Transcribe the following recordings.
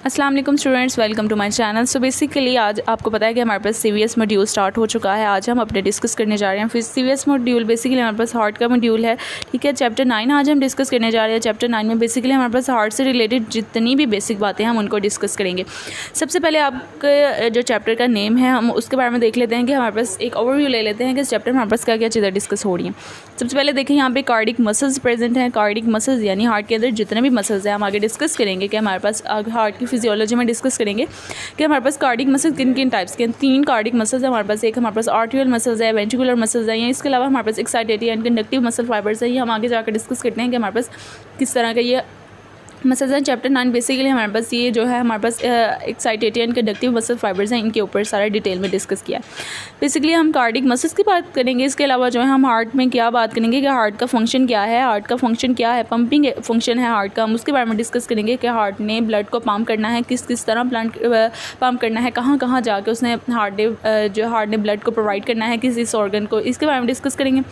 अस्सलाम वालेकुम students, welcome to my channel. So basically आज आपको पता है कि हमारे पास सीवीएस मॉड्यूल स्टार्ट हो चुका है। आज हम अपने डिस्कस करने जा रहे हैं फिर सीवीएस मॉड्यूल। बेसिकली हमारे पास हार्ट का मॉड्यूल है, ठीक है। चैप्टर 9 आज हम डिस्कस करने जा रहे हैं। चैप्टर 9 में बेसिकली हमारे पास हार्ट से रिलेटेड जितनी भी बेसिक बातें हैं हम उनको डिस्कस करेंगे। सबसे पहले आपके जो चैप्टर का नेम है हम उसके बारे में देख लेते हैं कि हमारे पास एक ओवरव्यू ले लेते हैं कि इस चैप्टर में हमारे पास क्या क्या चीज़ें डिस्कस हो रही हैं। सबसे पहले देखें यहाँ पे कार्डिक मसल्स प्रेजेंट हैं। कार्डिक मसल्स यानी हार्ट के अंदर जितने भी मसल्स हैं हम आगे डिस्कस करेंगे कि हमारे पास हार्ट की फिजियोलॉजी में डिस्कस करेंगे कि हमारे पास कार्डिक मसल्स किन किन टाइप्स के हैं। 3 कार्डिक मसल्स हैं हमारे पास। एक हमारे पास आर्टियल मसल्स है, वेंट्रिकुलर मसल्स है, या इसके अलावा हमारे पास एक्साइटेटिव एंड कंडक्टिव मसल फाइबर्स है। ये हम आगे जाकर डिस्कस करते हैं कि हमारे पास किस तरह का ये मसल्स हैं। चैप्टर 9 बेसिकली हमारे पास ये जो है हमारे पास एक्साइटेटिव एंड कंडक्टिव मसल फाइबर्स हैं, इनके ऊपर सारा डिटेल में डिस्कस किया। बेसिकली हम कार्डिक मसल्स की बात करेंगे। इसके अलावा जो है हम हार्ट में क्या बात करेंगे कि हार्ट का फंक्शन क्या है, हार्ट का फंक्शन क्या है, पंपिंग फंक्शन है हार्ट का, हम उसके बारे में डिस्कस करेंगे कि हार्ट ने ब्लड को पम्प करना है, किस किस तरह पम्प करना है, कहाँ कहाँ जाके उसने हार्ट ने ब्लड को प्रोवाइड करना है किस इस ऑर्गन को, इसके बारे में डिस्कस करेंगे।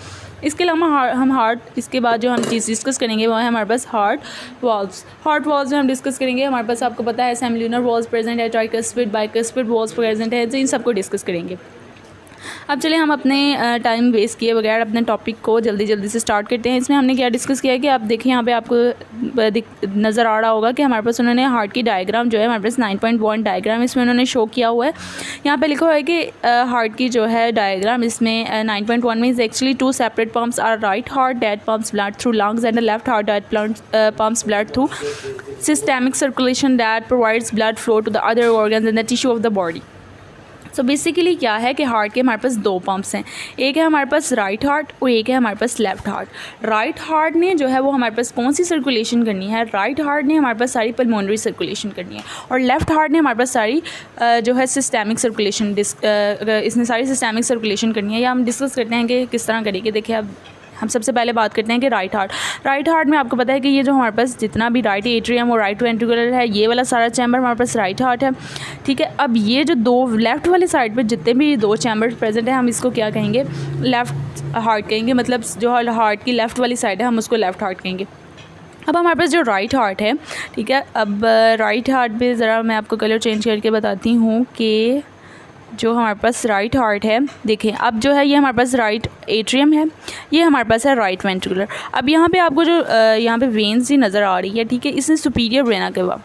इसके अलावा हम हार्ट इसके बाद जो हम चीज़ डिस्कस करेंगे वो है हमारे पास हार्ट वॉल्स में हम डिस्कस करेंगे। हमारे पास आपको पता है सेमिल्यूनर वॉल्स प्रेजेंट है, ट्राइकस्पिड बाइकस्पिड वॉल्स प्रेजेंट है, तो इन सबको डिस्कस करेंगे। अब चलिए हम अपने टाइम वेस्ट किए बगैर अपने टॉपिक को जल्दी से स्टार्ट करते हैं। इसमें हमने क्या डिस्कस किया है कि आप देखिए यहाँ पे आपको नज़र आ रहा होगा कि हमारे पास उन्होंने हार्ट की डायग्राम जो है हमारे पास 9.1 डायग्राम इसमें उन्होंने शो किया हुआ है। यहाँ पे लिखा हुआ है कि हार्ट की जो है डायग्राम इसमें 9.1 में is actually 2 separate pumps are right heart that pumps blood through lungs and left heart that pumps blood through systemic circulation that provides blood flow to the other organs and the tissue of the body. So basically क्या है कि heart के हमारे पास 2 pumps हैं, एक है हमारे पास right heart और एक है हमारे पास लेफ़्ट हार्ट। राइट हार्ट ने जो है वो हमारे पास कौन सी सर्कुलेशन करनी है, राइट हार्ट ने हमारे पास सारी पल्मोनरी सर्कुलेशन करनी है, और लेफ़्ट हार्ट ने हमारे पास सारी जो है सिस्टेमिक सर्कुलेशन इसने सारी सिस्टेमिक सर्कुलेशन करनी है। या हम डिस्कस करते हैं कि किस तरह करेंगे। देखिए अब हम सबसे पहले बात करते हैं कि राइट हार्ट में आपको पता है कि ये जो हमारे पास जितना भी राइट एट्रियम और राइट वेंट्रिकुलर है ये वाला सारा चैम्बर हमारे पास राइट हार्ट है, ठीक है। अब ये जो 2 लेफ़्ट वाले साइड पे जितने भी 2 चैम्बर प्रेजेंट है हम इसको क्या कहेंगे, लेफ़्ट हार्ट कहेंगे। मतलब जो हार्ट की लेफ़्ट वाली साइड है हम उसको लेफ़्ट हार्ट कहेंगे। अब हमारे पास जो राइट हार्ट है, ठीक है, अब राइट हार्ट पे ज़रा मैं आपको कलर चेंज करके बताती हूँ कि जो हमारे पास राइट हार्ट है, देखें अब जो है ये हमारे पास राइट एट्रियम है, ये हमारे पास है राइट वेंट्रिकुलर। अब यहाँ पे आपको जो यहाँ पे वेन्स ही नज़र आ रही है, ठीक है, इसने सुपीरियर वेना केवा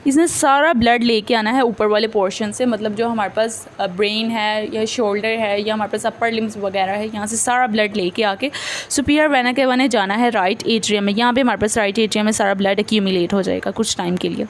इसने सारा ब्लड लेके आना है ऊपर वाले पोर्शन से। मतलब जो हमारे पास ब्रेन है या शोल्डर है या हमारे पास अपर लिम्स वगैरह है, यहाँ से सारा ब्लड लेके आके सुपीरियर वेना केवा ने जाना है राइट एट्रियम में। यहाँ पे हमारे पास राइट एट्रियम में सारा ब्लड एक्यूमुलेट हो जाएगा कुछ टाइम के लिए।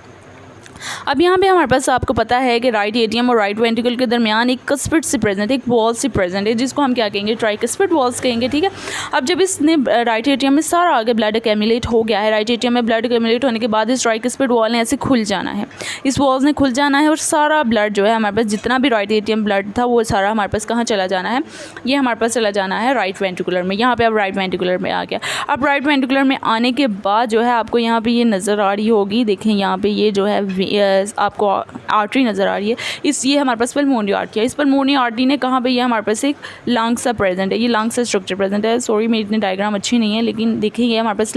अब यहाँ पे हमारे पास आपको पता है कि राइट एट्रियम और राइट वेंट्रिकल के दरमियान एक कस्पिड से प्रेजेंट है, एक वॉल से प्रेजेंट है, जिसको हम क्या कहेंगे, ट्राइकस्पिड वॉल्स कहेंगे, ठीक है। अब जब इसने राइट एट्रियम में सारा आगे ब्लड एक्यूमुलेट हो गया है, राइट एट्रियम में ब्लड एक्यूमुलेट होने के बाद इस ट्राइकस्पिड वॉल ने ऐसे खुल जाना है, इस वॉल्स ने खुल जाना है और सारा ब्लड जो है हमारे पास जितना भी राइट एट्रियम ब्लड था वो सारा हमारे पास कहाँ चला जाना है, ये हमारे पास चला जाना है राइट वेंट्रिकुलर में। यहाँ पर अब राइट वेंट्रिकुलर में आ गया। अब राइट वेंट्रिकुलर में आने के बाद जो है आपको यहाँ पर ये नज़र आ रही होगी, देखें यहाँ पर ये जो है आपको आर्टरी नज़र आ रही है, ये हमारे पास पल्मोनरी आर्टरी है। इस पल्मोनरी आर्टरी ने कहाँ पे, ये हमारे पास एक लंग सा प्रेजेंट है, ये लंग सा स्ट्रक्चर प्रेजेंट है। सॉरी मेरी इतनी डायग्राम अच्छी नहीं है, लेकिन देखिए ये हमारे पास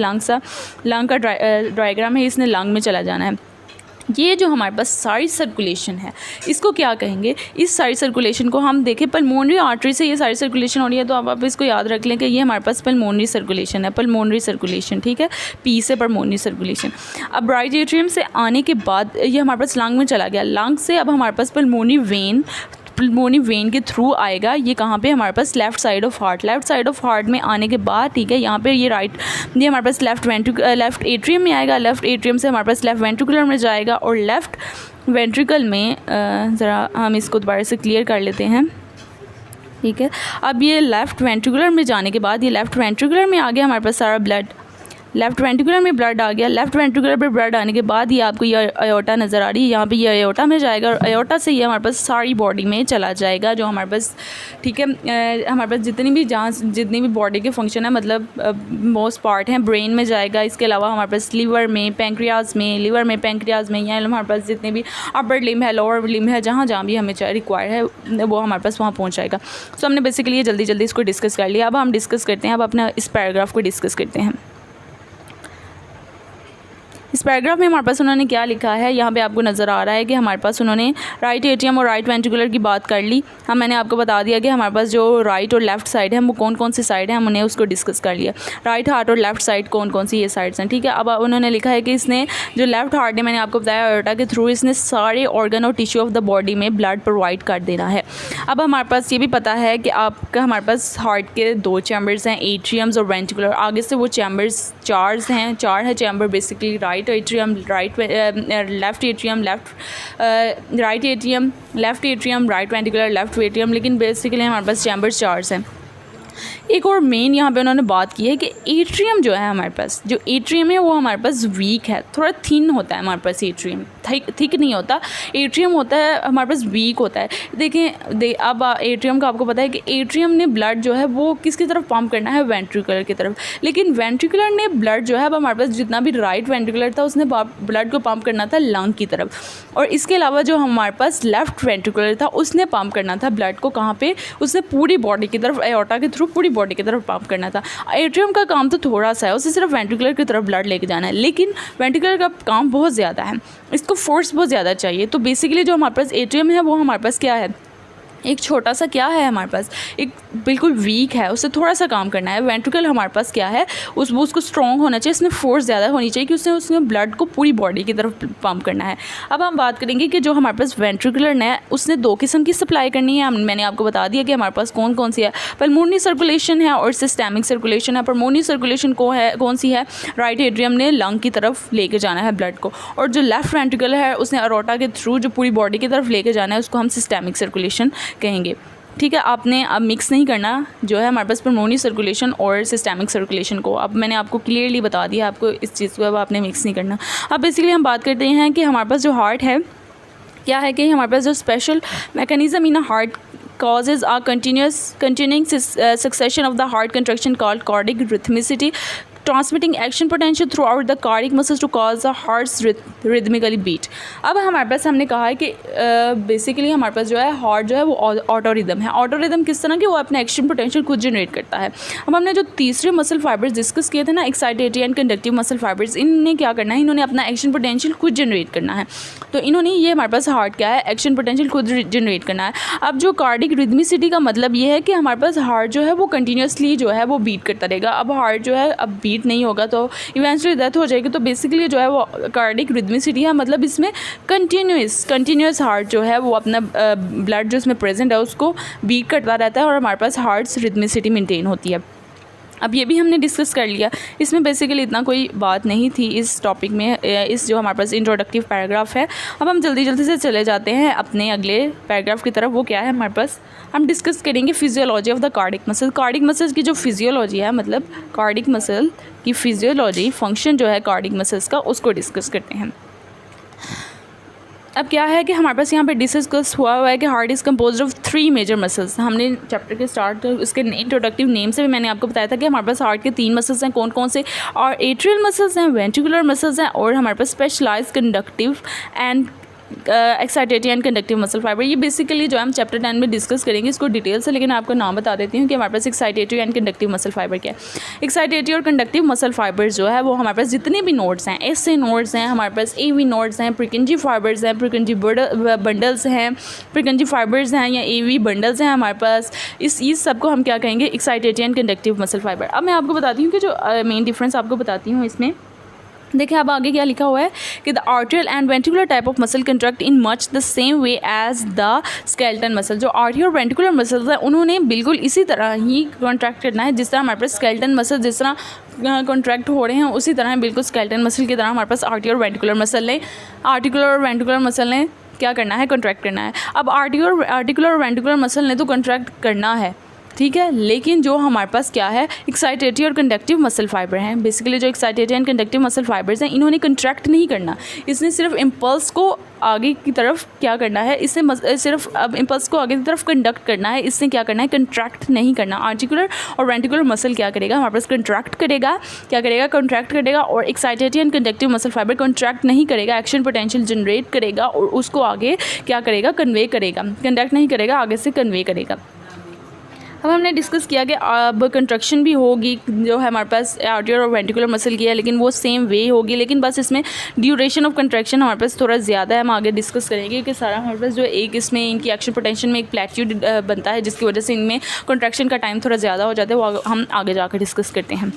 लंग का डायग्राम है, इसने लंग में चला जाना है। ये जो हमारे पास सारी सर्कुलेशन है इसको क्या कहेंगे, इस सारी सर्कुलेशन को हम देखें पल्मोनरी आर्टरी से ये सारी सर्कुलेशन हो रही है, तो आप इसको याद रख लें कि ये हमारे पास पल्मोनरी सर्कुलेशन है, पल्मोनरी सर्कुलेशन, ठीक है, पी से पल्मोनरी सर्कुलेशन। अब राइट एट्रियम से आने के बाद ये हमारे पास लंग में चला गया, लंग से अब हमारे पास पल्मोनरी वेन के थ्रू आएगा, ये कहाँ पे हमारे पास लेफ़्ट साइड ऑफ हार्ट में आने के बाद, ठीक है, यहाँ पे ये हमारे पास लेफ़्ट एट्रियम में आएगा, लेफ़्ट एट्रियम से हमारे पास लेफ़्ट वेंट्रिकुलर में जाएगा, और लेफ़्ट वेंट्रिकल में ज़रा हम इसको दोबारा से क्लियर कर लेते हैं, ठीक है। अब ये लेफ़्ट वेंट्रिकुलर में जाने के बाद ये लेफ़्ट वेंट्रिकुलर में आ गया हमारे पास सारा ब्लड, लेफ़्ट वेंट्रिकुलर में ब्लड आ गया। लेफ़्ट वेंट्रिकुलर पे ब्लड आने के बाद ये आपको ये अयोटा नज़र आ रही है, यहाँ पे ये अयोटा में जाएगा और अयोटा से ये हमारे पास सारी बॉडी में चला जाएगा, जो हमारे पास, ठीक है, हमारे पास जितनी भी बॉडी के फंक्शन है, मतलब मोस्ट पार्ट हैं, ब्रेन में जाएगा। इसके अलावा हमारे पास लीवर में, पैंक्रियाज में, या हमारे पास जितने भी अपर लिम्ब है, लोअर लिम्ब है, जहाँ भी हमें रिक्वायर है वो हमारे पास वहाँ पहुँच जाएगा। सो हमने बेसिकली ये जल्दी इसको डिस्कस कर लिया। अब हम डिस्कस करते हैं, अब अपना इस पैराग्राफ को डिस्कस करते हैं। इस पैराग्राफ में हमारे पास उन्होंने क्या लिखा है, यहाँ पे आपको नज़र आ रहा है कि हमारे पास उन्होंने राइट एट्रियम और राइट वेंट्रिकुलर की बात कर ली। मैंने आपको बता दिया कि हमारे पास जो राइट और लेफ्ट साइड है वो कौन कौन सी साइड है, हमने उसको डिस्कस कर लिया। राइट हार्ट और लेफ्ट साइड कौन कौन सी ये साइड्स हैं, ठीक है। अब उन्होंने लिखा है कि इसने जो लेफ्ट हार्ट है, मैंने आपको बताया एओर्टा के थ्रू इसने सारे ऑर्गन और टिश्यू ऑफ द बॉडी में ब्लड प्रोवाइड कर देना है। अब हमारे पास ये भी पता है कि आपका हमारे पास हार्ट के 2 चैम्बर्स हैं, एट्रियम्स और वेंट्रिकुलर। आगे से वो चैम्बर्स चार है chamber basically, right atrium, left atrium, right atrium, left atrium, right ventricular, left atrium, लेकिन बेसिकली हमारे पास चैम्बर्स 4 हैं। एक और मेन यहाँ पे उन्होंने बात की है कि एट्रियम जो है हमारे पास, जो एट्रियम है वो हमारे पास वीक है, थोड़ा थिन होता है हमारे पास एट्रियम, थिक नहीं होता। एट्रियम होता है हमारे पास वीक होता है। देखें अब एट्रियम का आपको पता है कि एट्रियम ने ब्लड जो है वो किसकी तरफ पंप करना है, वेंट्रिकुलर की तरफ, लेकिन वेंट्रिकुलर ने ब्लड जो है अब हमारे पास जितना भी राइट वेंट्रिकुलर था उसने ब्लड को पंप करना था लंग की तरफ, और इसके अलावा जो हमारे पास लेफ्ट वेंट्रिकुलर था उसने पंप करना था ब्लड को कहाँ पे, उसने पूरी बॉडी की तरफ, एओर्टा के थ्रू पूरी बॉडी की तरफ पंप करना था। एट्रियम का काम तो थोड़ा सा है, उसे सिर्फ वेंट्रिकुलर की तरफ ब्लड लेके जाना है, लेकिन वेंट्रिकुलर का काम बहुत ज़्यादा है, इसको फोर्स बहुत ज़्यादा चाहिए। तो बेसिकली जो हमारे पास एट्रियम है वो हमारे पास क्या है, एक छोटा सा क्या है हमारे पास, एक बिल्कुल वीक है, उससे थोड़ा सा काम करना है। वेंट्रिकल हमारे पास क्या है, उसको स्ट्रॉन्ग होना चाहिए, इसमें फोर्स ज़्यादा होनी चाहिए कि उसने ब्लड को पूरी बॉडी की तरफ पंप करना है। अब हम बात करेंगे कि जो हमारे पास वेंट्रिकुलर है उसने 2 किस्म की सप्लाई करनी है। मैंने आपको बता दिया कि हमारे पास कौन कौन सी है, पल्मोनरी सर्कुलेशन है और सिस्टेमिक सर्कुलेशन है। पल्मोनरी सर्कुलेशन कौन सी है, राइट एट्रियम ने लंग की तरफ लेके जाना है ब्लड को, और जो लेफ्ट वेंट्रिकल है उसने अरोटा के थ्रू जो पूरी बॉडी की तरफ लेके जाना है उसको हम सिस्टेमिक सर्कुलेशन कहेंगे, ठीक है। आपने अब मिक्स नहीं करना जो है हमारे पास पल्मोनरी सर्कुलेशन और सिस्टेमिक सर्कुलेशन को। अब मैंने आपको क्लियरली बता दिया आपको इस चीज़ को, अब आपने मिक्स नहीं करना। अब बेसिकली हम बात करते हैं कि हमारे पास जो हार्ट है क्या है, कि हमारे पास जो special mechanism in heart causes are continuing succession of the heart contraction called cardiac rhythmicity, transmitting action potential throughout the cardiac muscles to cause the heart's rhythmically beat। अब हमारे पास हमने कहा है कि बेसिकली हमारे पास जो है हार्ट जो है वो ऑटो रिदम है। ऑटो रिदम किस तरह की, वो अपना एक्शन पोटेंशियल खुद जनरेट करता है। अब हमने जो तीसरे मसल फाइबर्स डिस्कस किए थे ना, excitatory and conductive muscle fibres, इन्हें क्या करना है, इन्होंने अपना एक्शन पोटेंशियल खुद जनरेट करना है। तो इन्होंने ये हमारे पास हार्ट क्या है, एक्शन पोटेंशियल खुद जनरेट करना है। अब जो कार्डिक रिदमिसिटी का मतलब ये है कि हमारे पास हार्ट जो है वो कंटिन्यूसली जो है वो बीट करता रहेगा। अब हार्ट जो है अब बीट नहीं होगा तो इवेंचुअली डेथ हो जाएगी। तो बेसिकली जो है वो कार्डिक रिदमिसिटी है, मतलब इसमें कंटिन्यूस हार्ट जो है वो अपना ब्लड जो इसमें प्रेजेंट है उसको बीट करता रहता है और हमारे पास हार्ट्स रिदमिसिटी मेंटेन होती है। अब ये भी हमने डिस्कस कर लिया, इसमें बेसिकली इतना कोई बात नहीं थी इस टॉपिक में, इस जो हमारे पास इंट्रोडक्टिव पैराग्राफ है। अब हम जल्दी से चले जाते हैं अपने अगले पैराग्राफ की तरफ। वो क्या है हमारे पास, हम डिस्कस करेंगे physiology of the cardiac muscle. Cardiac muscles की जो फिजियोलॉजी है, मतलब कार्डिक मसल की फिजियोलॉजी, फंक्शन जो है कार्डिक मसल्स का, उसको डिस्कस करते हैं। अब क्या है कि हमारे पास यहाँ पे डिस्कस हुआ है कि heart is composed of 3 major muscles. हमने चैप्टर के स्टार्ट उसके इंट्रोडक्टिव नेम से भी मैंने आपको बताया था कि हमारे पास हार्ट के 3 मसल्स हैं, कौन कौन से, और एट्रियल मसल्स हैं, वेंट्रिकुलर मसल्स हैं, और हमारे पास specialised conductive and excitatory and conductive muscle fibre. ये बेसिकली जो हम चैप्टर 10 में डिस्कस करेंगे इसको डिटेल से, लेकिन आपको नाम बता देती हूँ कि हमारे पास excitatory and conductive muscle fibre क्या है। एक्साइटेटरी और कंडक्टिव मसल फाइबर्स जो है वो हमारे पास जितने भी नोड्स हैं, एसए नोड्स हैं, हमारे पास एवी नोड्स हैं, प्रिकंजी फाइबर्स हैं, प्रिकंजी बंडल्स हैं, प्रिकंजी फाइबर्स हैं या एवी बंडल्स हैं हमारे पास, इस सब को हम क्या कहेंगे, excitatory and conductive muscle fibre. अब मैं आपको बताती हूँ कि जो मेन डिफरेंस आपको बताती हूँ इसमें। देखिए अब आगे क्या लिखा हुआ है कि the atrial and ventricular type of muscle contract in much the same way as the skeleton muscle. जो आर्टियल और वेंट्रिकुलर मसल्स हैं उन्होंने बिल्कुल इसी तरह ही कॉन्ट्रैक्ट करना है जिस तरह हमारे पास स्केलेटन मसल जिस तरह कॉन्ट्रैक्ट हो रहे हैं, उसी तरह बिल्कुल स्केलेटन मसल की तरह हमारे पास आर्टियल और वेंट्रिकुलर मसल ने, आर्टिकुलर और वेंट्रिकुलर मसल ने क्या करना है, कॉन्ट्रैक्ट करना है। अब आर्टिकुलर और वेंट्रिकुलर मसल ने तो कॉन्ट्रैक्ट करना है, ठीक है, लेकिन जो हमारे पास क्या है, एक्साइटेटरी और कंडक्टिव मसल फाइबर हैं। बेसिकली जो excitatory and conductive muscle fibres हैं इन्होंने कंट्रैक्ट नहीं करना, इसने सिर्फ इम्पल्स को आगे की तरफ क्या करना है, इससे सिर्फ अब इम्पल्स को आगे की तरफ कंडक्ट करना है, इसने क्या करना है, कंट्रैक्ट नहीं करना। आर्टिकुलर और वेंट्रिकुलर मसल क्या करेगा, हमारे पास कंट्रैक्ट करेगा, क्या करेगा, कंट्रैक्ट करेगा, और excitatory and conductive muscle fibre contract नहीं करेगा, एक्शन पोटेंशियल जनरेट करेगा और उसको आगे क्या करेगा, कन्वे करेगा, कंडक्ट नहीं करेगा, आगे से कन्वे करेगा। अब हमने डिस्कस किया कि अब कंट्रक्शन भी होगी जो है हमारे पास आर्टियर और वेंट्रिकुलर मसल की है, लेकिन वो सेम वे होगी, लेकिन बस इसमें ड्यूरेशन ऑफ कंट्रैक्शन हमारे पास थोड़ा ज़्यादा है। हम आगे डिस्कस करेंगे कि सारा हमारे पास जो एक इसमें इनकी एक्शन पोटेंशियल में एक प्लेट्यूड बनता है, जिसकी वजह से इनमें कंट्रैक्शन का टाइम थोड़ा ज़्यादा हो जाता है, वो हम आगे जाकर डिस्कस करते हैं।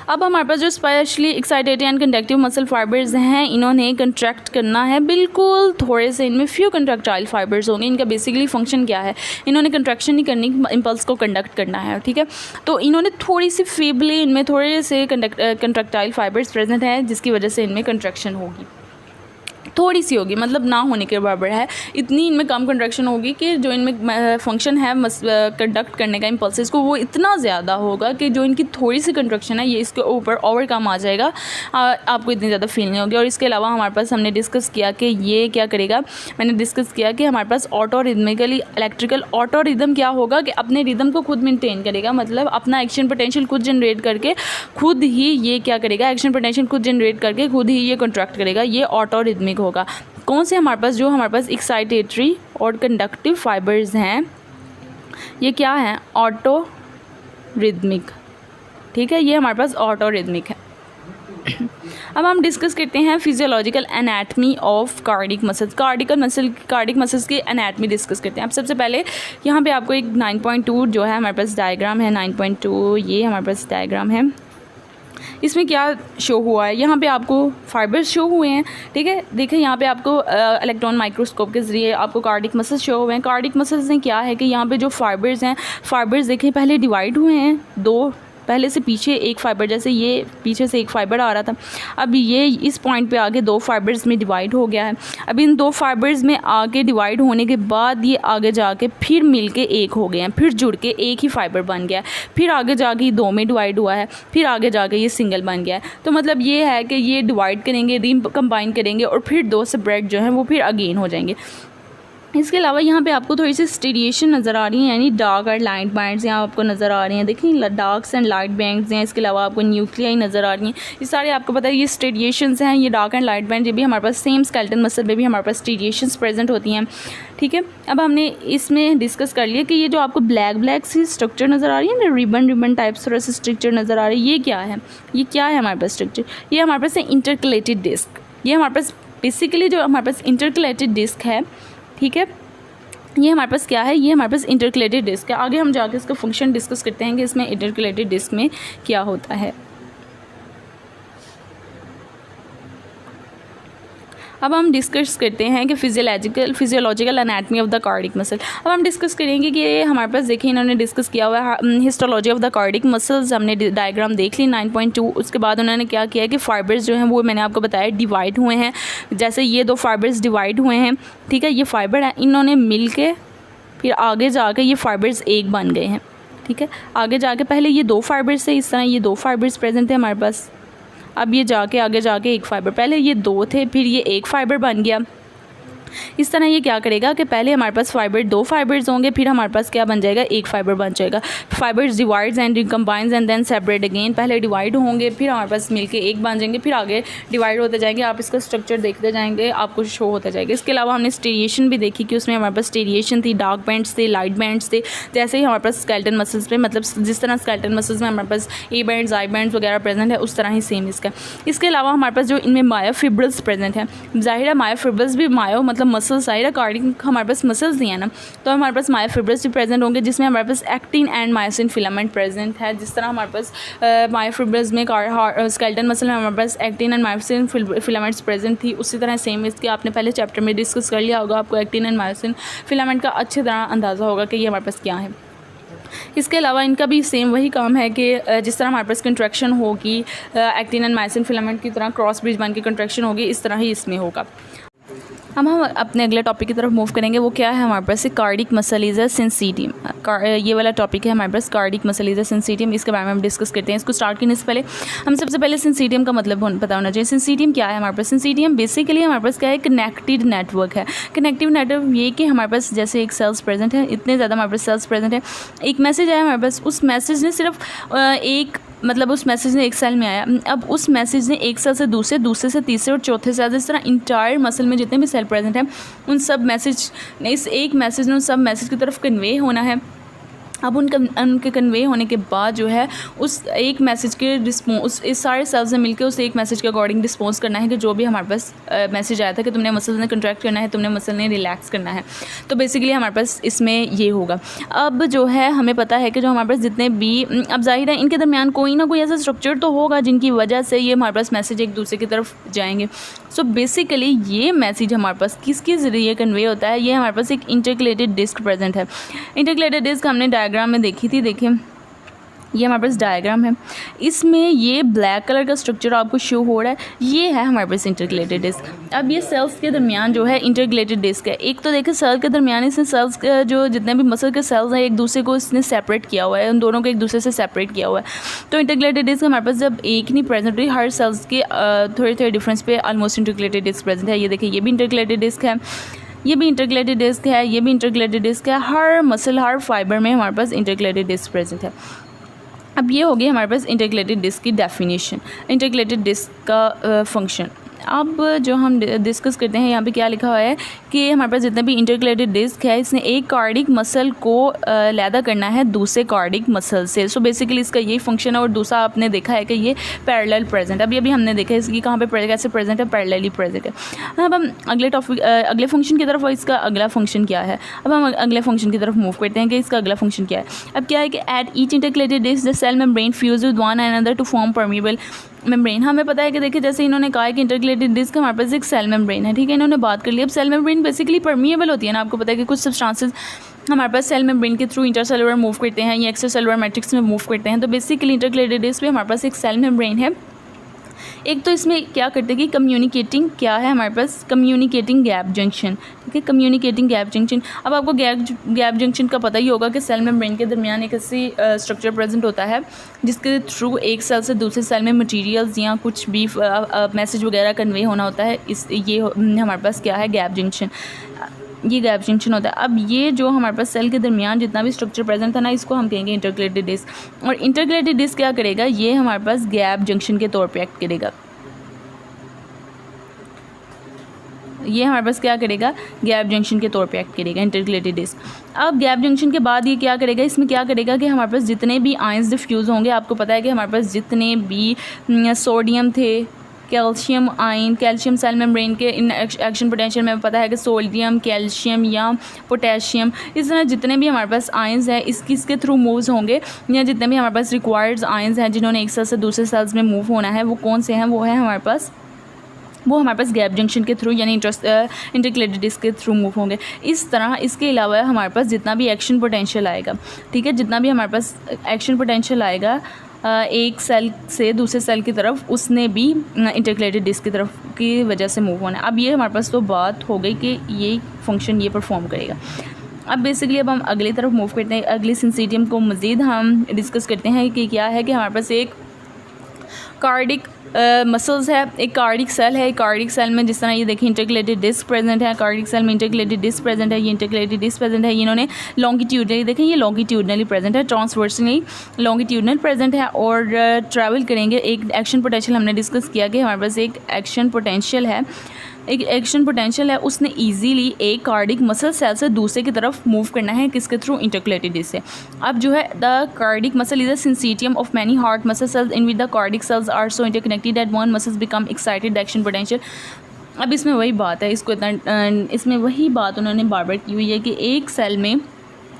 अब हमारे पास जो specially excitative and conductive muscle fibres हैं, इन्होंने कंट्रैक्ट करना है बिल्कुल थोड़े से, इनमें फ्यू कंट्रैक्टाइल फाइबर्स होंगे। इनका बेसिकली फंक्शन क्या है, इन्होंने कंट्रैक्शन नहीं करनी, इंपल्स को कंडक्ट करना है, ठीक है। तो इन्होंने थोड़ी सी फीबली इनमें थोड़े से कंट्रैक्टाइल फाइबर्स प्रेजेंट हैं, जिसकी वजह से इनमें कंट्रैक्शन होगी, थोड़ी सी होगी, मतलब ना होने के बराबर है। इतनी इनमें कम कंट्रैक्शन होगी कि जो इनमें फंक्शन है कंडक्ट करने का इम्पल्सेस को, वो इतना ज़्यादा होगा कि जो इनकी थोड़ी सी कंट्रैक्शन है ये इसके ऊपर ओवरकम आ जाएगा, आपको इतनी ज़्यादा फील नहीं होगी। और इसके अलावा हमारे पास हमने डिस्कस किया कि ये क्या करेगा, मैंने डिस्कस किया कि हमारे पास auto rhythmically electrical auto rhythm क्या होगा कि अपने रिदम को खुद मेंटेन करेगा, मतलब अपना एक्शन पोटेंशियल खुद जनरेट करके खुद ही ये क्या करेगा, एक्शन पोटेंशियल खुद जनरेट करके खुद ही ये कंट्रैक्ट करेगा। ये ऑटो रिदमिक होगा। कौन से हमारे पास, जो हमारे पास एक्साइटेटरी और कंडक्टिव फाइबर्स हैं, ये क्या है, ऑटो रिदमिक, ठीक है, ये हमारे पास ऑटो रिदमिक है। अब हम डिस्कस करते हैं physiological anatomy of cardiac muscles, cardiac muscles की एनाटमी डिस्कस करते हैं। अब सबसे पहले यहाँ पे आपको एक 9.2 जो है हमारे पास डायग्राम है, 9.2 ये हमारे पास डायग्राम है। इसमें क्या शो हुआ है, यहाँ पे आपको फाइबर्स शो हुए हैं, ठीक है। देखिए यहाँ पे आपको इलेक्ट्रॉन माइक्रोस्कोप के ज़रिए आपको कार्डिक मसल्स शो हुए हैं। कार्डिक मसल्स में क्या है कि यहाँ पे जो फाइबर्स हैं, फाइबर्स देखिए पहले डिवाइड हुए हैं, दो पहले से पीछे एक फाइबर, जैसे ये पीछे से एक फाइबर आ रहा था, अब ये इस पॉइंट पे आगे दो फाइबर्स में डिवाइड हो गया है। अब इन दो फाइबर्स में आगे डिवाइड होने के बाद ये आगे जाके फिर मिलके एक हो गए हैं, फिर जुड़ के एक ही फाइबर बन गया है, फिर आगे जाके दो में डिवाइड हुआ है, फिर आगे जाके ये सिंगल बन गया है। तो मतलब ये है कि ये डिवाइड करेंगे, कंबाइन करेंगे और फिर दो सेपरेट जो हैं वो फिर अगेन हो जाएंगे। इसके अलावा यहाँ पे आपको थोड़ी सी स्टेडिएशन नज़र आ रही है, यानी डार्क और लाइट बैंड्स यहाँ आपको नज़र आ रही हैं, देखिए डार्क्स एंड लाइट बैंड्स हैं। इसके अलावा आपको न्यूक्लियाई नज़र आ रही हैं, ये सारे आपको पता है ये स्टेडिएशंस हैं, ये डार्क एंड लाइट बैंड, ये भी हमारे पास सेम स्केलेटन मसल में भी हमारे पास स्टेडिएशंस प्रेजेंट होती हैं, ठीक है। अब हमने इसमें डिस्कस कर लिया कि ये जो आपको ब्लैक सी स्ट्रक्चर नज़र आ रही है ना, रिबन टाइप थोड़ा सा स्ट्रक्चर नज़र आ रही है, ये क्या है, ये क्या है हमारे पास स्ट्रक्चर, ये हमारे पास है इंटरकलेटेड डिस्क। ये हमारे पास बेसिकली जो हमारे पास इंटरकलेटेड डिस्क है, ठीक है, ये हमारे पास क्या है, ये हमारे पास इंटरकलेटेड डिस्क है। आगे हम जाके इसका फंक्शन डिस्कस करते हैं कि इसमें इंटरकलेटेड डिस्क में क्या होता है। अब हम डिस्कस करते हैं कि physiological anatomy of the cardiac muscle. अब हम डिस्कस करेंगे कि हमारे पास देखिए इन्होंने डिस्कस किया हुआ है histology of the cardiac muscles, हमने डायग्राम देख ली 9.2। उसके बाद उन्होंने क्या किया कि फाइबर्स जो हैं वो मैंने आपको बताया डिवाइड हुए हैं, जैसे ये दो फाइबर्स डिवाइड हुए हैं, ठीक है, ये फाइबर है, इन्होंने मिल के फिर आगे जाके ये फाइबर्स एक बन गए हैं, ठीक है। आगे जाके पहले ये दो फाइबर्स थे, इस तरह ये दो फाइबर्स प्रेजेंट थे हमारे पास, अब ये जाके आगे जाके एक फाइबर, पहले ये दो थे फिर ये एक फाइबर बन गया। इस तरह ये क्या करेगा कि पहले हमारे पास दो फाइबर्स होंगे, फिर हमारे पास क्या बन जाएगा, एक फाइबर बन जाएगा। Fibres divides and recombines and then separate again, पहले डिवाइड होंगे फिर हमारे पास मिलके एक बन जाएंगे, फिर आगे डिवाइड होते जाएंगे। आप इसका स्ट्रक्चर देखते जाएंगे, आपको शो होता जाएगा। इसके अलावा हमने स्टेरिएशन भी देखी कि उसमें हमारे पास स्टेरिएशन थी, डार्क बैंड्स थे, लाइट बैंड्स थे, जैसे ही हमारे पास स्केलेटन मसल्स पे, मतलब जिस तरह स्केलेटन मसल्स में हमारे पास ए बैंड्स आई बैंड्स वगैरह प्रेजेंट है, उस तरह ही सेम इसका। इसके अलावा हमारे पास जो इनमें मायोफिब्रल्स प्रेजेंट है, जाहिर है मायोफिब्रल्स भी मतलब मसल्स, जाहिर है कार्डिक हमारे पास मसल्स नहीं है ना, तो हमारे पास मायोफिब्रल्स भी प्रेजेंट होंगे, जिसमें हमारे पास actin and myosin filament present है। जिस तरह हमारे पास मायोफिब्रल्स में स्केलेटन मसल में हमारे पास actin and myosin filaments present थी, उसी तरह सेम इसके आपने पहले चैप्टर में डिस्कस कर लिया होगा, आपको एक्टिन एंड मायोसिन फिलामेंट का अच्छी तरह अंदाज़ा होगा कि ये हमारे पास क्या है। इसके अलावा इनका भी सेम वही काम है कि जिस तरह हमारे पास कंट्रैक्शन होगी एक्टिन एंड मायोसिन फिलामेंट की तरह क्रॉस ब्रिज बन के कंट्रैक्शन होगी, इस तरह ही इसमें होगा। अब हम अपने अगले टॉपिक की तरफ मूव करेंगे, वो क्या है हमारे पास cardiac muscle is a syncytium. ये वाला टॉपिक है हमारे पास cardiac muscle is a syncytium, इसके बारे में हम डिस्कस करते हैं। इसको स्टार्ट करने से पहले हम सबसे पहले सिंसिटियम का मतलब पता होना चाहिए। सिंसिटियम क्या है हमारे पास, सिंसिटियम बेसिकली हमारे पास क्या है, कनेक्टेड नेटवर्क है। कनेक्टिव नेटवर्क ये कि हमारे पास जैसे एक सेल्स प्रेजेंट है, इतने ज़्यादा हमारे पास सेल्स प्रेजेंट है, एक मैसेज आया हमारे पास, उस मैसेज ने सिर्फ उस मैसेज ने एक सेल में आया, अब उस मैसेज ने एक सेल से दूसरे से तीसरे और चौथे सेल, इस तरह इंटायर मसल में जितने भी सेल प्रेजेंट हैं उन सब मैसेज ने, इस एक मैसेज ने उन सब मैसेज की तरफ कन्वे होना है। अब उनके कन्वे होने के बाद जो है उस एक मैसेज के रिस्पॉन्स, इस सारे सेल्स ने मिलकर उस एक मैसेज के अकॉर्डिंग रिस्पॉन्स करना है कि जो भी हमारे पास मैसेज आया था कि तुमने मसल ने कंट्रैक्ट करना है, तुमने मसल ने रिलैक्स करना है। तो बेसिकली हमारे पास इसमें ये होगा। अब जो है हमें पता है कि जो हमारे पास जितने भी, अब जाहिर है इनके दरमियान कोई ना कोई ऐसा स्ट्रक्चर तो होगा जिनकी वजह से ये हमारे पास मैसेज एक दूसरे की तरफ जाएंगे। सो बेसिकली ये मैसेज हमारे पास किसके ज़रिए कन्वे होता है, ये हमारे पास एक इंटरकलेटेड डिस्क प्रेजेंट है। इंटरकलेटेड डिस्क हमने डायग्राम में देखी थी, देखिए ये हमारे पास डायग्राम है, इसमें ये ब्लैक कलर का स्ट्रक्चर आपको शो हो रहा है, ये है हमारे पास इंटरकलेटेड डिस्क। अब ये सेल्स के दरमियान जो है इंटरकलेटेड डिस्क है। एक तो देखिए सेल के दरमियान इसने सेल्स के जो जितने भी मसल के सेल्स हैं एक दूसरे को इसने सेपरेट किया हुआ है, उन दोनों को एक दूसरे से सेपरेट किया हुआ है। तो इंटरकलेटेड डिस्क हमारे पास जब एक नहीं प्रेजेंट रही, हर सेल्स के थोड़े थोड़े डिफरेंस पे ऑलमोस्ट इंटरकलेटेड डिस्क प्रेजेंट है। ये देखिए ये भी इंटरकलेटेड डिस्क है, ये भी इंटरकलेटेड डिस्क है, ये भी इंटरकलेटेड डिस्क है। हर मसल हर फाइबर में हमारे पास इंटरकलेटेड डिस्क प्रेजेंट है। अब ये हो गई हमारे पास इंटरकलेटेड डिस्क की डेफिनेशन, इंटरकलेटेड डिस्क का फंक्शन। अब जो हम डिस्कस करते हैं यहाँ पे क्या लिखा हुआ है कि हमारे पास जितने भी इंटरकलेटेड डिस्क है इसने एक कार्डिक मसल को लैदा करना है दूसरे कार्डिक मसल से। सो बेसिकली इसका यही फंक्शन है। और दूसरा आपने देखा है कि ये पैरेलल प्रेजेंट, अभी अभी हमने देखा है इसकी कहाँ पे कैसे प्रेजेंट है, पैरेलली प्रेजेंट है। अब हम अगले टॉपिक अगले फंक्शन की तरफ, इसका अगला फंक्शन क्या है, अब हम अगले फंक्शन की तरफ मूव करते हैं कि इसका अगला फंक्शन क्या है। अब क्या है कि at each intercalated disc the cell membrane fuse with one another to form permeable membrane. हमें पता है कि देखिए जैसे इन्होंने कहा है कि इंटरकलेटेड डिस्क हमारे पास एक सेल मेम्ब्रेन है, ठीक है, इन्होंने बात कर ली। अब सेल मेम्ब्रेन बेसिकली परमिएबल होती है ना, आपको पता है कि कुछ सब्सटेंसेस हमारे पास सेल मेम्ब्रेन के थ्रू इंटरसेलुलर मूव करते हैं या एक्स्ट्रासेलुलर मैट्रिक्स में मूव करते हैं। तो बेसिकली इंटरकलेटेड डिस्क में हमारे पास एक सेल मेम्ब्रेन है। एक तो इसमें क्या करते हैं कि कम्युनिकेटिंग क्या है हमारे पास, कम्युनिकेटिंग गैप जंक्शन, ठीक है, कम्युनिकेटिंग गैप जंक्शन। अब आपको गैप जंक्शन का पता ही होगा कि सेल मेम्ब्रेन के दरमियान एक ऐसी स्ट्रक्चर प्रेजेंट होता है जिसके थ्रू एक सेल से दूसरे सेल में मटेरियल्स या कुछ भी मैसेज वगैरह कन्वे होना होता है। ये हमारे पास क्या है, गैप जंक्शन, ये गैप जंक्शन होता है। अब ये जो हमारे पास सेल के दरमियान जितना भी स्ट्रक्चर प्रेजेंट था ना, इसको हम कहेंगे इंटरकलेटेड डिस्क। और इंटरकलेटेड डिस्क क्या करेगा, ये हमारे पास गैप जंक्शन के तौर पे एक्ट करेगा। ये हमारे पास क्या करेगा, गैप जंक्शन के तौर पे एक्ट करेगा इंटरकलेटेड डिस्क। अब गैप जंक्शन के बाद ये क्या करेगा, इसमें क्या करेगा कि हमारे पास जितने भी आयंस डिफ्यूज़ होंगे, आपको पता है कि हमारे पास जितने भी सोडियम थे, calcium ion, calcium cell membrane के इन एक्शन पोटेंशियल में पता है कि सोडियम, कैल्शियम या पोटेशियम, इस तरह जितने भी हमारे पास आयंस हैं इसके थ्रू मूव्स होंगे, या जितने भी हमारे पास रिक्वायर्ड आयंस हैं जिन्होंने एक सेल से दूसरे सेल्स में मूव होना है, वो कौन से हैं, वो है हमारे पास गैप जंक्शन के थ्रू यानी इंटरकलेटेड डिस्क के थ्रू मूव होंगे। इस तरह इसके अलावा हमारे पास जितना भी एक्शन पोटेंशियल आएगा, ठीक है, जितना भी हमारे पास एक्शन पोटेंशियल आएगा एक सेल से दूसरे सेल की तरफ, उसने भी इंटरकलेटेड डिस्क की तरफ की वजह से मूव होना है। अब ये हमारे पास तो बात हो गई कि ये फंक्शन ये परफॉर्म करेगा। अब बेसिकली अब हम अगली तरफ मूव करते हैं, अगली सिंसीटियम को मज़ीद हम डिस्कस करते हैं कि क्या है कि हमारे पास एक कार्डिक मसल्स है, एक कार्डिक सेल है। कार्डिक सेल में जिस तरह ये देखिए इंटरकलेटेड डिस्क प्रेजेंट है, कार्डिक सेल में इंटरकलेटेड डिस्क प्रेजेंट है, ये इंटरकलेटेड डिस्क प्रेजेंट है। इन्होंने लॉन्गिट्यूडनली देखें, ये लॉन्गिट्यूडनली प्रेजेंट है, ट्रांसवर्सली लॉन्गिट्यूडनल प्रेजेंट है और ट्रैवल करेंगे। एक एक्शन पोटेंशियल हमने डिस्कस किया कि हमारे पास एक एक्शन पोटेंशियल है, उसने इजीली एक कार्डिक मसल सेल से दूसरे की तरफ मूव करना है, किसके थ्रू, इंटरकलेटेड डिस्क से। अब जो है the cardiac muscle is a syncytium of many heart muscle cells in with the cardiac cells are so interconnected that one muscles become excited action potential. अब इसमें वही बात है, इसमें वही बात उन्होंने बार बार की हुई है कि एक सेल में,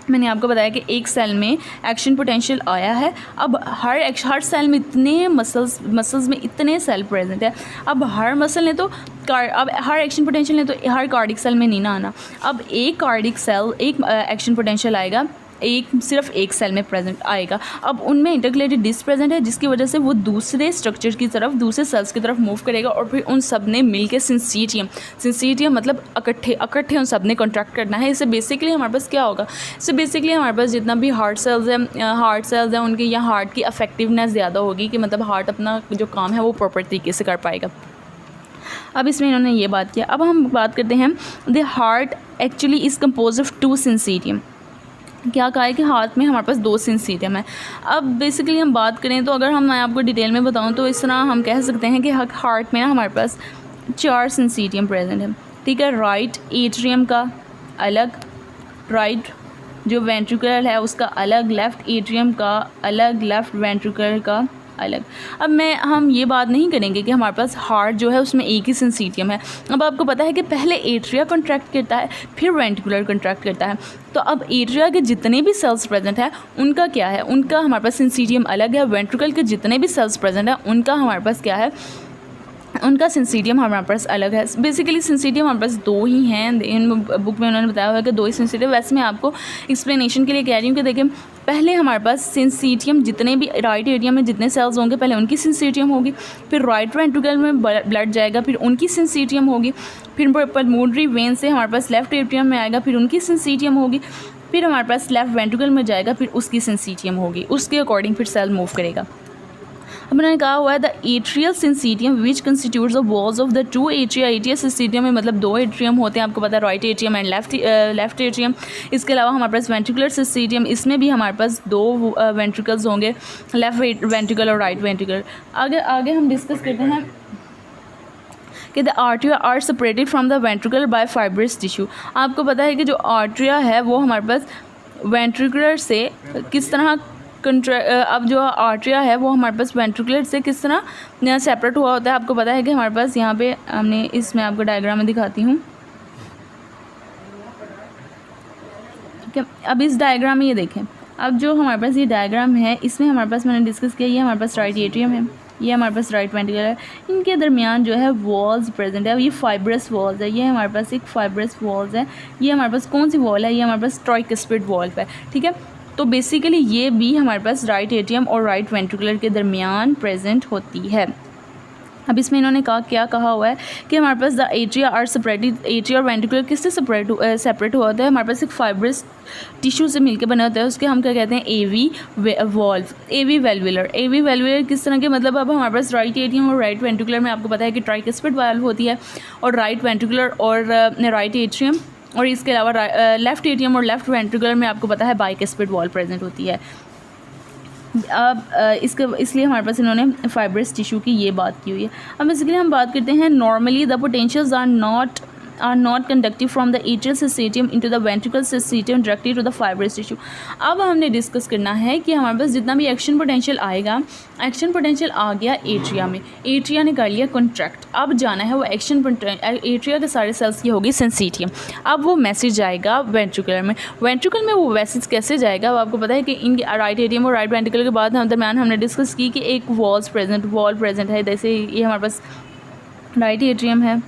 मैंने आपको बताया कि एक सेल में एक्शन पोटेंशियल आया है। अब हर सेल में इतने मसल्स में इतने सेल प्रेजेंट है। अब हर मसल ने तो अब हर एक्शन पोटेंशियल ने तो हर कार्डिक सेल में नहीं ना आना। अब एक कार्डिक सेल एक एक्शन पोटेंशियल आएगा, सिर्फ एक सेल में प्रेजेंट आएगा। अब उनमें इंटरकलेटेड डिस्क प्रेजेंट है जिसकी वजह से वो दूसरे स्ट्रक्चर की तरफ, दूसरे सेल्स की तरफ मूव करेगा और फिर उन सब ने मिलकर सिंसीटियम मतलब इकट्ठे उन सब ने कॉन्ट्रैक्ट करना है। इससे बेसिकली हमारे पास क्या होगा, इससे बेसिकली हमारे पास जितना भी हार्ट सेल्स हैं उनके यहाँ हार्ट की अफेक्टिवनेस ज़्यादा होगी कि मतलब हार्ट अपना जो काम है वो प्रॉपर तरीके से कर पाएगा। अब इसमें इन्होंने ये बात किया। अब हम बात करते हैं the heart actually is compose of 2 syncytium. क्या कहा है कि हार्ट में हमारे पास 2 सिंसीटियम है। अब बेसिकली हम बात करें तो अगर मैं आपको डिटेल में बताऊं तो इस तरह हम कह सकते हैं कि हार्ट में ना हमारे पास 4 सिंसीटियम प्रेजेंट है, ठीक है। राइट एट्रियम का अलग, राइट जो वेंट्रिकल है उसका अलग, लेफ़्ट एट्रियम का अलग, लेफ़्ट वेंट्रिकल का अलग। अब हम ये बात नहीं करेंगे कि हमारे पास हार्ट जो है उसमें एक ही सिंसीटियम है। अब आपको पता है कि पहले एट्रिया कंट्रैक्ट करता है, फिर वेंट्रिकुलर कंट्रैक्ट करता है। तो अब एट्रिया के जितने भी सेल्स प्रेजेंट है उनका क्या है, उनका हमारे पास सिंसीटियम अलग है। वेंट्रिकल के जितने भी सेल्स प्रेजेंट है उनका हमारे पास क्या है, उनका सिंसीटियम हमारे पास अलग है। बेसिकली सिंसीटियम हमारे पास दो ही हैं, इन बुक में उन्होंने बताया हुआ है कि दो ही सिंसीटियम। वैसे मैं आपको एक्सप्लेनेशन के लिए कह रही हूँ कि देखिए पहले हमारे पास सिंसीटियम जितने भी राइट एरिया में जितने सेल्स होंगे पहले उनकी सिंसीटियम होगी, फिर राइट वेंट्रिकल में ब्लड जाएगा, फिर उनकी सिंसीटियम होगी, फिर पल्मोनरी वेन से हमारे पास लेफ्ट एट्रियम में आएगा, फिर उनकी सिंसीटियम होगी, फिर हमारे पास लेफ्ट वेंट्रिकल में जाएगा, फिर उसकी सिंसीटियम होगी। उसके अकॉर्डिंग फिर सेल मूव करेगा। अब उन्होंने कहा हुआ है the atrial syncytium which constitutes the walls of the two atria. Atrial syncytium में मतलब दो एट्रियम होते हैं, आपको पता है, right atrium and left atrium. इसके अलावा हमारे पास वेंट्रिकुलर सिंसीटियम, इसमें भी हमारे पास दो वेंट्रिकल्स होंगे, लेफ्ट वेंट्रिकल और राइट वेंट्रिकल। आगे हम डिस्कस करते हैं कि the atria are separated from the ventricle by fibrous tissue. आपको पता है कि जो आर्टरिया है वो हमारे पास वेंट्रिकुलर से किस तरह अब जो आर्टरिया है वो हमारे पास वेंट्रिकुलर से किस तरह सेपरेट हुआ होता है। आपको पता है कि हमारे पास यहाँ पे हमने इसमें आपको डायग्राम में दिखाती हूँ। ठीक है, अब इस डायग्राम में ये देखें, अब जो हमारे पास ये डायग्राम है इसमें हमारे पास मैंने डिस्कस किया, ये हमारे पास राइट एट्रियम है, ये हमारे पास राइट वेंट्रिकल है, इनके दरमियान जो है वॉल्स प्रेजेंट है। ये फाइब्रस वॉल्स है, ये हमारे पास एक फाइब्रस वॉल्स है। ये हमारे पास कौन सी वॉल है, ये हमारे पास ट्राइकस्पिड वॉल है। ठीक है, तो बेसिकली ये भी हमारे पास राइट एट्रियम और राइट वेंट्रिकुलर के दरमियान प्रेजेंट होती है। अब इसमें इन्होंने क्या कहा हुआ है कि हमारे पास the atria are separated. Atria और वेंट्रिकुलर किससे सेपरेट हुआ होता है, हमारे पास एक फाइब्रस टिश्यू से मिलकर बना होता है, उसके हम क्या कहते हैं, एवी वॉल्व, एवी वेल्वुलर। एवी वेल्वुलर किस तरह के, मतलब अब हमारे पास राइट एट्रियम और राइट वेंट्रिकुलर में आपको पता है कि ट्राइकस्पिड वाल्व होती है, और राइट वेंट्रिकुलर और राइट एट्रियम और इसके अलावा लेफ्ट एट्रियम और लेफ्ट वेंट्रिकुलर में आपको पता है बाइकस्पिड वॉल प्रेजेंट होती है। अब इसलिए हमारे पास इन्होंने फाइब्रस टिश्यू की ये बात की हुई है। अब बेसिकली हम बात करते हैं normally the potentials are not conductive from the atrial syncytium into the ventricle syncytium directly to the fibrous tissue. अब हमने डिस्कस करना है कि हमारे पास जितना भी एक्शन पोटेंशियल आएगा, एक्शन पोटेंशियल आ गया एट्रिया में, एट्रिया ने कर लिया कॉन्ट्रैक्ट, अब जाना है वो एक्शन एट्रिया के सारे सेल्स की होगी सिंसीटियम। अब वो मैसेज जाएगा वेंट्रिकुलर में, वेंट्रिकल में वो मैसेज कैसे जाएगा, अब आपको पता है कि इनके राइट एट्रियम और राइट वेंट्रिकल के बाद हम दरम्यान हमने डिस्कस की कि एक वॉल प्रेजेंट है। जैसे ये हमारे पास राइट एट्रियम है,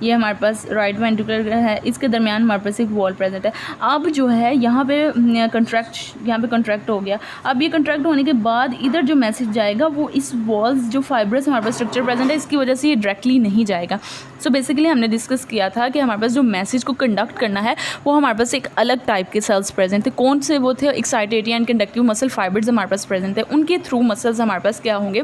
ये हमारे पास राइट वेंट्रिकुलर है, इसके दरमियान हमारे पास एक वॉल प्रेजेंट है। अब जो है यहाँ पे कंट्रैक्ट हो गया। अब ये कंट्रैक्ट होने के बाद इधर जो मैसेज जाएगा वो इस वॉल्स जो फाइब्रस हमारे पास स्ट्रक्चर प्रेजेंट है इसकी वजह से ये डायरेक्टली नहीं जाएगा। सो बेसिकली हमने डिस्कस किया था कि हमारे पास जो मैसेज को कंडक्ट करना है वो हमारे पास एक अलग टाइप के सेल्स प्रेजेंट थे। कौन से वो थे, excitatory and conductive muscle fibres हमारे पास प्रेजेंट थे, उनके थ्रू मसल्स हमारे पास क्या होंगे,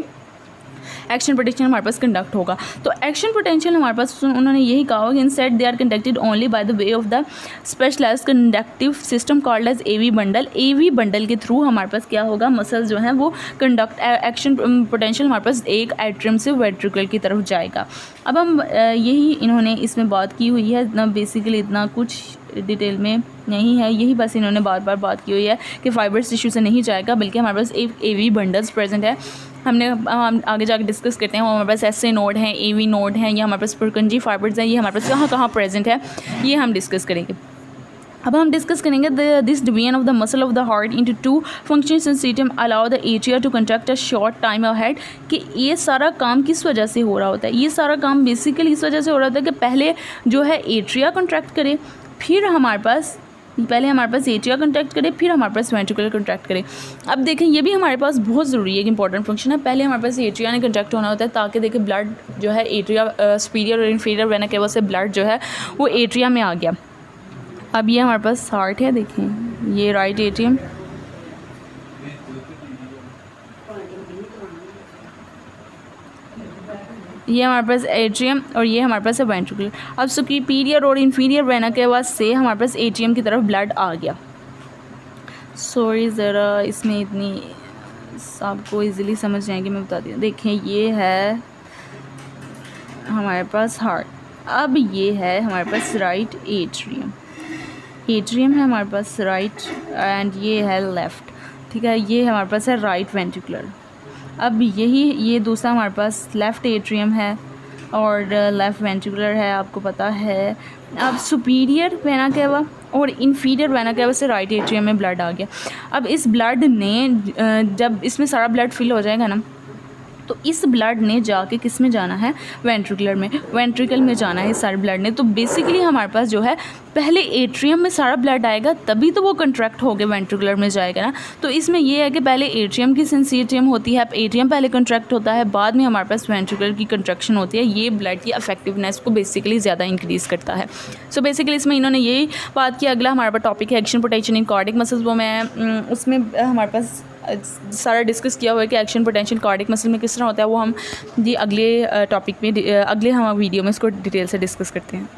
एक्शन पोटेंशियल हमारे पास कंडक्ट होगा। तो एक्शन पोटेंशियल हमारे पास उन्होंने यही कहा कि inset they are conducted only by the way of the specialized conductive system called as AV bundle. AV bundle के थ्रू हमारे पास क्या होगा, मसल्स जो हैं वो कंडक्ट एक्शन पोटेंशियल हमारे पास एक एट्रियम से वेंट्रिकल की तरफ जाएगा। अब हम यही इन्होंने इसमें बात की हुई है, इतना बेसिकली इतना कुछ डिटेल में नहीं है, यही बस इन्होंने बार बार बात की हुई है कि फाइबर्स टिश्यू से नहीं जाएगा बल्कि हमारे पास एक एवी बंडल्स प्रेजेंट है। हम आगे जाकर डिस्कस करते हैं, हमारे पास एसए नोड हैं, एवी नोड हैं, ये हमारे पास पुरकंजी फाइबर्स हैं, ये हमारे पास कहाँ कहाँ प्रेजेंट है ये हम डिस्कस करेंगे। अब हम डिस्कस करेंगे this division of the muscle of the heart into two functional system allow the atria to contract a short time ahead. कि ये सारा काम किस वजह से हो रहा होता है, ये सारा काम बेसिकली इस वजह से हो रहा होता है कि पहले जो है एट्रिया कंट्रैक्ट करे, फिर हमारे पास एट्रिया कंट्रैक्ट करे, फिर हमारे पास वेंट्रिकुलर कंट्रैक्ट करे। अब देखें ये भी हमारे पास बहुत ज़रूरी है, एक इंपॉर्टेंट फंक्शन है। पहले हमारे पास एट्रिया ने कंट्रैक्ट होना होता है ताकि देखें ब्लड जो है एट्रिया सुपीरियर और इन्फीरियर वेना केवा से ब्लड जो है वो एट्रिया में आ गया। अब ये हमारे पास हार्ट है, देखें ये राइट एट्रियम, ये हमारे पास एट्रियम और ये हमारे पास है वेंट्रिकुलर। अब सुपीरियर और इन्फीरियर वेना के बाद से हमारे पास एट्रियम की तरफ ब्लड आ गया। सॉरी ज़रा इसमें इतनी आपको इजीली समझ जाएंगे, मैं बताती हूँ। देखें ये है हमारे पास हार्ट, अब ये है हमारे पास राइट एट्रियम। एट्रियम है हमारे पास राइट एंड ये है लेफ़्ट, ठीक है। ये हमारे पास है राइट वेंट्रिकुलर। अब ये दूसरा हमारे पास लेफ़्ट एट्रियम है और लेफ़्ट वेंट्रिकुलर है, आपको पता है। अब सुपीरियर वेना केवा और इन्फीरियर वेना केवा से राइट एट्रियम में ब्लड आ गया। अब इस ब्लड ने जब इसमें सारा ब्लड फिल हो जाएगा ना, तो इस ब्लड ने जाके किस में जाना है, वेंट्रिकुलर में, वेंट्रिकल में जाना है इस सारे ब्लड ने। तो बेसिकली हमारे पास जो है पहले एट्रियम में सारा ब्लड आएगा, तभी तो वो कंट्रैक्ट होकर वेंट्रिकुलर में जाएगा ना। तो इसमें ये है कि पहले एट्रियम की सिंसियरियम होती है, एट्रियम पहले कंट्रैक्ट होता है, बाद में हमारे पास वेंट्रिकुलर की कंट्रैक्शन होती है। ये ब्लड की इफेक्टिवनेस को बेसिकली ज़्यादा इंक्रीज़ करता है। सो बेसिकली इसमें इन्होंने यही बात की। अगला हमारे पास टॉपिक है action potential in cardiac muscles. वो मैं उसमें हमारे पास सारा डिस्कस किया हुआ है कि एक्शन पोटेंशियल कार्डियक मसल में किस तरह होता है। वो हम अगले टॉपिक में अगले हम वीडियो में इसको डिटेल से डिस्कस करते हैं।